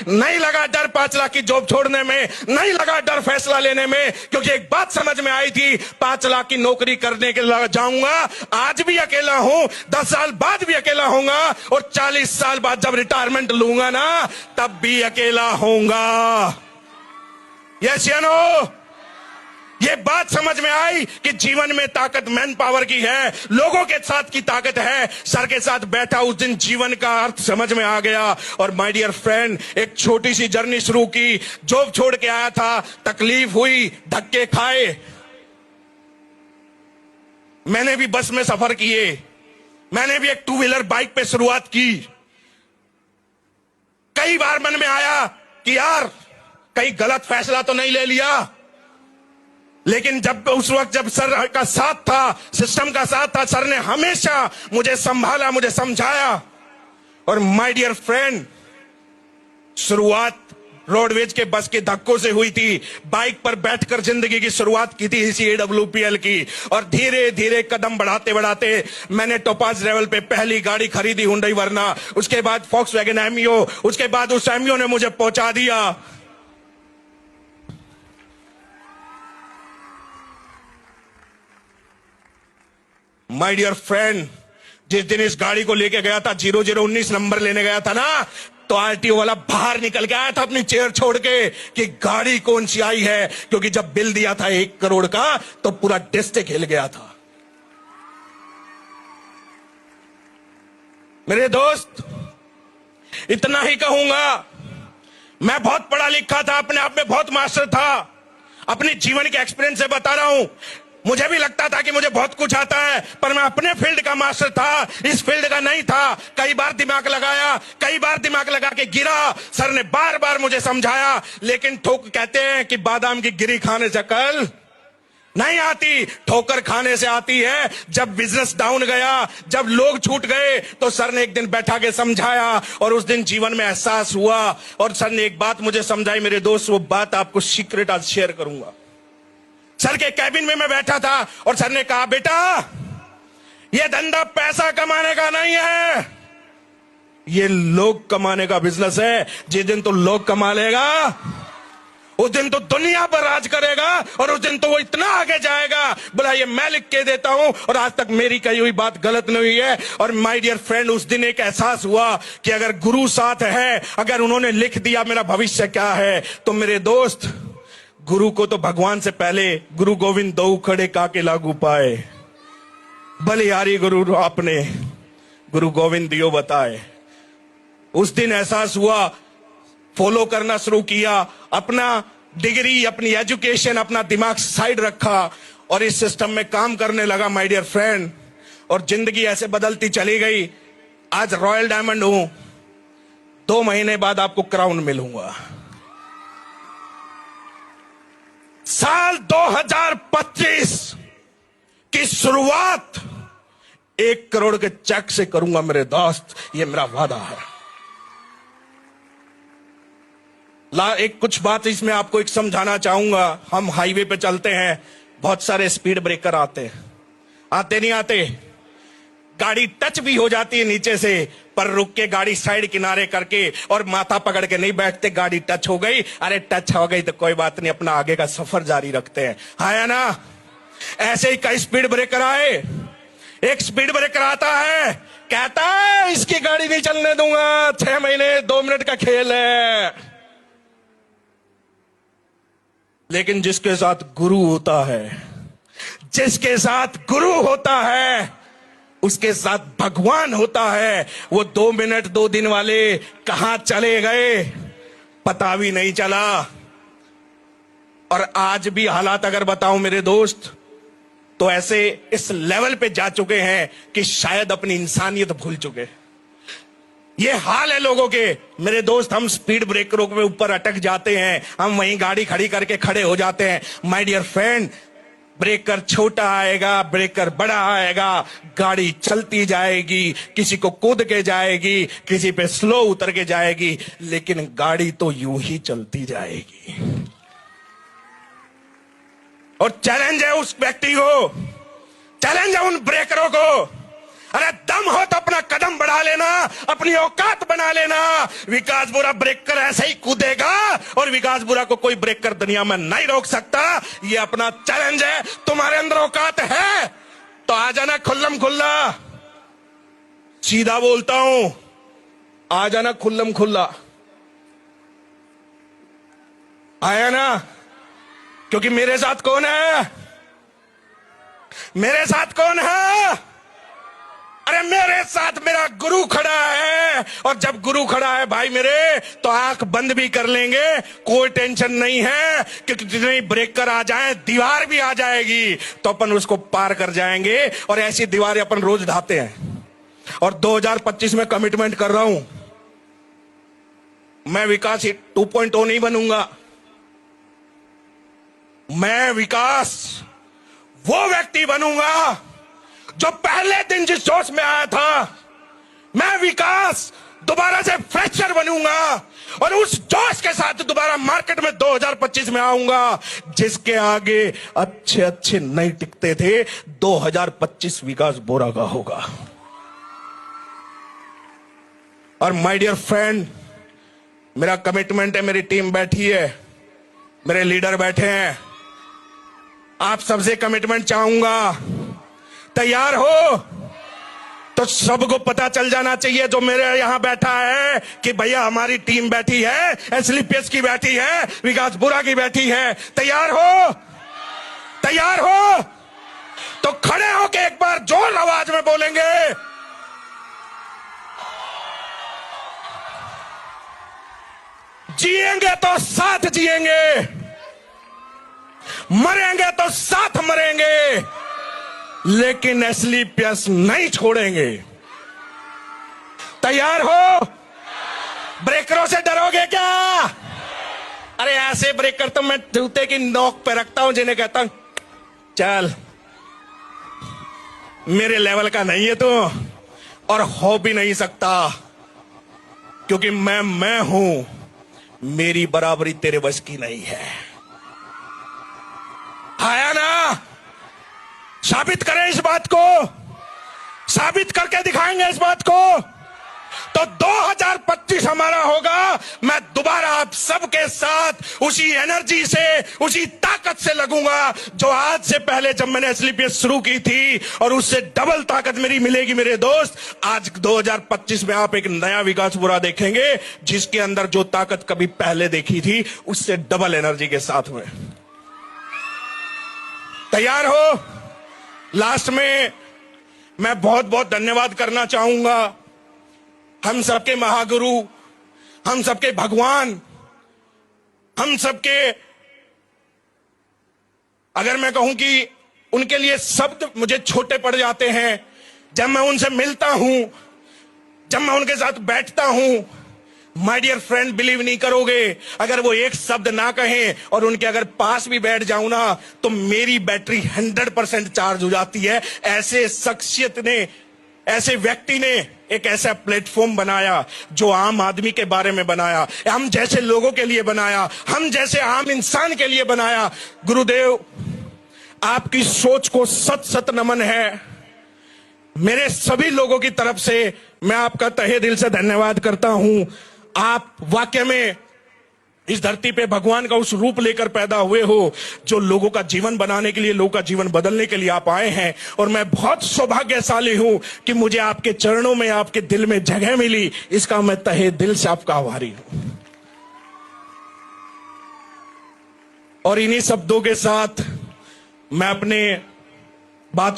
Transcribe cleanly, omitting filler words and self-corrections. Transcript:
नहीं लगा डर 5 लाख की जॉब छोड़ने में, नहीं लगा डर फैसला लेने में, क्योंकि एक बात समझ में आई थी, 5 लाख की नौकरी करने के लिए जाऊंगा, आज भी अकेला हूं, 10 साल बाद भी अकेला होऊंगा, और 40 साल बाद जब रिटायरमेंट लूंगा ना, तब भी अकेला होऊंगा। यस या नो? ये बात समझ में आई कि जीवन में ताकत मैन पावर की है, लोगों के साथ की ताकत है। सर के साथ बैठा उस दिन जीवन का अर्थ समझ में आ गया। और माय डियर फ्रेंड, एक छोटी सी जर्नी शुरू की, जॉब छोड़ के आया था, तकलीफ हुई, धक्के खाए, मैंने भी बस में सफर किए, मैंने भी एक 2 व्हीलर बाइक पे शुरुआत की। कई बार मन में आया कि यार कहीं गलत फैसला तो नहीं ले लिया, लेकिन जब उस वक्त जब सर का साथ था, सिस्टम का साथ था, सर ने हमेशा मुझे संभाला, मुझे समझाया। और माय डियर फ्रेंड, शुरुआत रोडवेज के बस के धक्कों से हुई थी। बाइक पर बैठकर जिंदगी की शुरुआत की थी इसी AWPL की, और धीरे धीरे कदम बढ़ाते बढ़ाते मैंने टोपाज लेवल पे पहली गाड़ी खरीदी, हुंडई वर्ना, उसके बाद फॉक्सवैगन एमियो, उसके बाद उस एमियो ने मुझे पहुंचा दिया माय डियर फ्रेंड। जिस दिन इस गाड़ी को लेके गया था, 0019 नंबर लेने गया था ना, तो RTO वाला बाहर निकल के आया था अपनी चेयर छोड़ के कि गाड़ी कौन सी आई है, क्योंकि जब बिल दिया था 1 करोड़ का तो पूरा डिस्ट्रिक्ट हिल गया था। मेरे दोस्त, इतना ही कहूंगा, मैं बहुत पढ़ा लिखा था, अपने आप में बहुत मास्टर था, अपने जीवन के एक्सपीरियंस से बता रहा हूं। मुझे भी लगता था कि मुझे बहुत कुछ आता है, पर मैं अपने फील्ड का मास्टर था, इस फील्ड का नहीं था। कई बार दिमाग लगाया, कई बार दिमाग लगा के गिरा, सर ने बार बार मुझे समझाया, लेकिन ठोक कहते हैं कि बादाम की गिरी खाने से अकल नहीं आती, ठोकर खाने से आती है। जब बिजनेस डाउन गया, जब लोग छूट गए, तो सर ने एक दिन बैठा के समझाया, और उस दिन जीवन में एहसास हुआ। और सर ने एक बात मुझे समझाई मेरे दोस्त, वो बात आपको सीक्रेट आज शेयर करूंगा। सर के कैबिन में मैं बैठा था और सर ने कहा, बेटा ये धंधा पैसा कमाने का नहीं है, ये लोग कमाने का बिजनेस है। जिस दिन तो लोग कमा लेगा, उस दिन तो दुनिया पर राज करेगा, और उस दिन तो वो इतना आगे जाएगा। बोला ये मैं लिख के देता हूं, और आज तक मेरी कही हुई बात गलत नहीं हुई है। और माय डियर फ्रेंड, उस दिन एक एहसास हुआ कि अगर गुरु साथ है, अगर उन्होंने लिख दिया मेरा भविष्य क्या है, तो मेरे दोस्त, गुरु को तो भगवान से पहले गुरु गोविंद दो खड़े काके लागू पाए, बलिहारी गुरु आपने गुरु गोविंद दियो बताए। उस दिन एहसास हुआ, फॉलो करना शुरू किया, अपना डिग्री, अपनी एजुकेशन, अपना दिमाग साइड रखा, और इस सिस्टम में काम करने लगा माय डियर फ्रेंड। और जिंदगी ऐसे बदलती चली गई। आज रॉयल डायमंड हूं, 2 महीने बाद आपको क्राउन मिलूंगा। साल 2025 की शुरुआत 1 करोड़ के चेक से करूंगा मेरे दोस्त, ये मेरा वादा है। एक कुछ बात इसमें आपको एक समझाना चाहूंगा। हम हाईवे पे चलते हैं, बहुत सारे स्पीड ब्रेकर आते नहीं आते, गाड़ी टच भी हो जाती है नीचे से, पर रुक के गाड़ी साइड किनारे करके और माथा पकड़ के नहीं बैठते। गाड़ी टच हो गई, अरे टच हो गई तो कोई बात नहीं, अपना आगे का सफर जारी रखते हैं, है ना। ऐसे ही कई स्पीड ब्रेकर आए। एक स्पीड ब्रेकर आता है, कहता है इसकी गाड़ी नहीं चलने दूंगा, 6 महीने 2 मिनट का खेल है। लेकिन जिसके साथ गुरु होता है, जिसके साथ गुरु होता है, उसके साथ भगवान होता है, वो 2 मिनट 2 दिन वाले कहां चले गए पता भी नहीं चला। और आज भी हालात अगर बताऊं मेरे दोस्त, तो ऐसे इस लेवल पे जा चुके हैं कि शायद अपनी इंसानियत भूल चुके। ये हाल है लोगों के मेरे दोस्त। हम स्पीड ब्रेकरों के ऊपर अटक जाते हैं, हम वहीं गाड़ी खड़ी करके खड़े हो जाते हैं। माय डियर फ्रेंड, ब्रेकर छोटा आएगा, ब्रेकर बड़ा आएगा, गाड़ी चलती जाएगी, किसी को कूद के जाएगी, किसी पे स्लो उतर के जाएगी, लेकिन गाड़ी तो यूं ही चलती जाएगी। और चैलेंज है उस व्यक्ति को, चैलेंज है उन ब्रेकरों को, अरे दम हो तो अपना कदम बढ़ा लेना, अपनी औकात बना लेना। विकास बुरा ब्रेक कर ऐसे ही कूदेगा और विकास बुरा को कोई ब्रेक कर दुनिया में नहीं रोक सकता। ये अपना चैलेंज है। तुम्हारे अंदर औकात है तो आ जाना खुल्लम खुल्ला। सीधा बोलता हूं, आ जाना खुल्लम खुल्ला। आया ना? क्योंकि मेरे साथ कौन है? मेरे साथ कौन है? अरे मेरे साथ मेरा गुरु खड़ा है। और जब गुरु खड़ा है भाई मेरे, तो आंख बंद भी कर लेंगे, कोई टेंशन नहीं है। क्योंकि जितने ब्रेकर आ जाए, दीवार भी आ जाएगी तो अपन उसको पार कर जाएंगे। और ऐसी दीवारें अपन रोज ढाते हैं। और 2025 में कमिटमेंट कर रहा हूं, मैं विकास 2.0 नहीं बनूंगा। मैं विकास वो व्यक्ति बनूंगा जो पहले दिन जिस जोश में आया था। मैं विकास दोबारा से फ्रेशर बनूंगा और उस जोश के साथ दोबारा मार्केट में 2025 में आऊंगा। जिसके आगे अच्छे अच्छे नहीं टिकते थे, 2025 विकास बोरा का होगा। और माय डियर फ्रेंड, मेरा कमिटमेंट है, मेरी टीम बैठी है, मेरे लीडर बैठे हैं, आप सबसे कमिटमेंट चाहूंगा। तैयार हो? तो सबको पता चल जाना चाहिए जो मेरे यहां बैठा है कि भैया हमारी टीम बैठी है, एसलीपीएस की बैठी है, विकास बुरा की बैठी है। तैयार हो? तैयार हो? तो खड़े होके एक बार जोर आवाज में बोलेंगे, जिएंगे तो साथ जिएंगे, मरेंगे तो साथ मरेंगे, लेकिन एसलीपीएस नहीं छोड़ेंगे। तैयार हो? ब्रेकरों से डरोगे क्या? अरे ऐसे ब्रेकर तो मैं जूते की नोक पे रखता हूं, जिन्हें कहता हूं चल मेरे लेवल का नहीं है तू, और हो भी नहीं सकता, क्योंकि मैं हूं, मेरी बराबरी तेरे बस की नहीं है। आया ना? साबित करें इस बात को, साबित करके दिखाएंगे इस बात को। तो 2025 हमारा होगा। मैं दोबारा आप सबके साथ उसी एनर्जी से, उसी ताकत से लगूंगा जो आज से पहले जब मैंने एसलीपीएस शुरू की थी, और उससे डबल ताकत मेरी मिलेगी मेरे दोस्त। आज 2025 में आप एक नया विकास बुरा देखेंगे, जिसके अंदर जो ताकत कभी पहले देखी थी उससे डबल एनर्जी के साथ में। तैयार हो? लास्ट में मैं बहुत बहुत धन्यवाद करना चाहूंगा हम सबके महागुरु, हम सबके भगवान, हम सबके, अगर मैं कहूं कि उनके लिए शब्द मुझे छोटे पड़ जाते हैं जब मैं उनसे मिलता हूं, जब मैं उनके साथ बैठता हूं। माय डियर फ्रेंड, बिलीव नहीं करोगे, अगर वो एक शब्द ना कहें और उनके अगर पास भी बैठ जाऊं ना, तो मेरी बैटरी 100% चार्ज हो जाती है। ऐसे शख्सियत ने, ऐसे व्यक्ति ने एक ऐसा प्लेटफॉर्म बनाया जो आम आदमी के बारे में बनाया, हम जैसे लोगों के लिए बनाया, हम जैसे आम इंसान के लिए बनाया। गुरुदेव, आपकी सोच को सत सत नमन है। मेरे सभी लोगों की तरफ से मैं आपका तहे दिल से धन्यवाद करता हूं। आप वाकई में इस धरती पे भगवान का उस रूप लेकर पैदा हुए हो जो लोगों का जीवन बनाने के लिए, लोगों का जीवन बदलने के लिए आप आए हैं। और मैं बहुत सौभाग्यशाली हूं कि मुझे आपके चरणों में, आपके दिल में जगह मिली। इसका मैं तहे दिल से आपका आभारी हूं। और इन्हीं शब्दों के साथ मैं अपने बात